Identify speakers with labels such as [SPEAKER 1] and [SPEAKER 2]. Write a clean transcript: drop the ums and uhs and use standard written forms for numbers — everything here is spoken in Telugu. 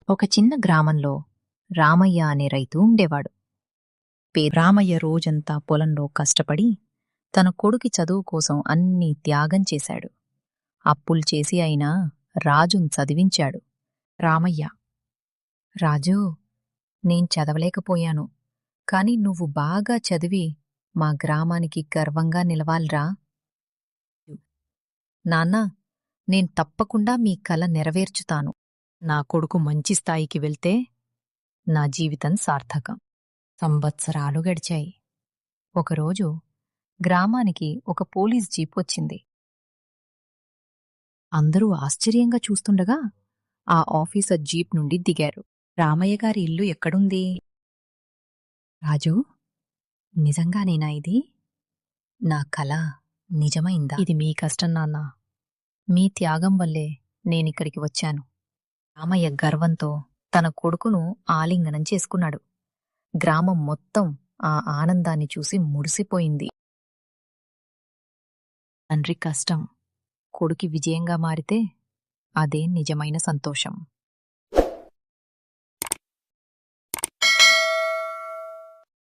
[SPEAKER 1] ఒక చిన్న గ్రామంలో రామయ్య అనే రైతు ఉండేవాడు. రామయ్య రోజంతా పొలంలో కష్టపడి తన కొడుకి చదువు కోసం అన్నీ త్యాగం చేశాడు. అప్పులు చేసి అయినా రాజున్ చదివించాడు. రామయ్య: రాజూ, నేను చదవలేకపోయాను, కాని నువ్వు బాగా చదివి మా గ్రామానికి గర్వంగా నిలవాల్రా. నాన్నా, నేను తప్పకుండా మీ కల నెరవేర్చుతాను. నా కొడుకు మంచి స్థాయికి వెళ్తే నా జీవితం సార్థకం. సంవత్సరాలు గడిచాయి. ఒకరోజు గ్రామానికి ఒక పోలీస్ జీప్ వచ్చింది. అందరూ ఆశ్చర్యంగా చూస్తుండగా ఆ ఆఫీసర్ జీప్ నుండి దిగారు. రామయ్య గారి ఇల్లు ఎక్కడుంది? రాజూ, నిజంగానేనా ఇది? నా కల నిజమైందా? ఇది మీ కష్టం నాన్నా. మీ త్యాగం వల్లే నేనిక్కడికి వచ్చాను. రామయ్య గర్వంతో తన కొడుకును ఆలింగనం చేసుకున్నాడు. గ్రామం మొత్తం ఆ ఆనందాన్ని చూసి మురిసిపోయింది. తండ్రి కష్టం కొడుకి విజయంగా మారితే అదే నిజమైన సంతోషం.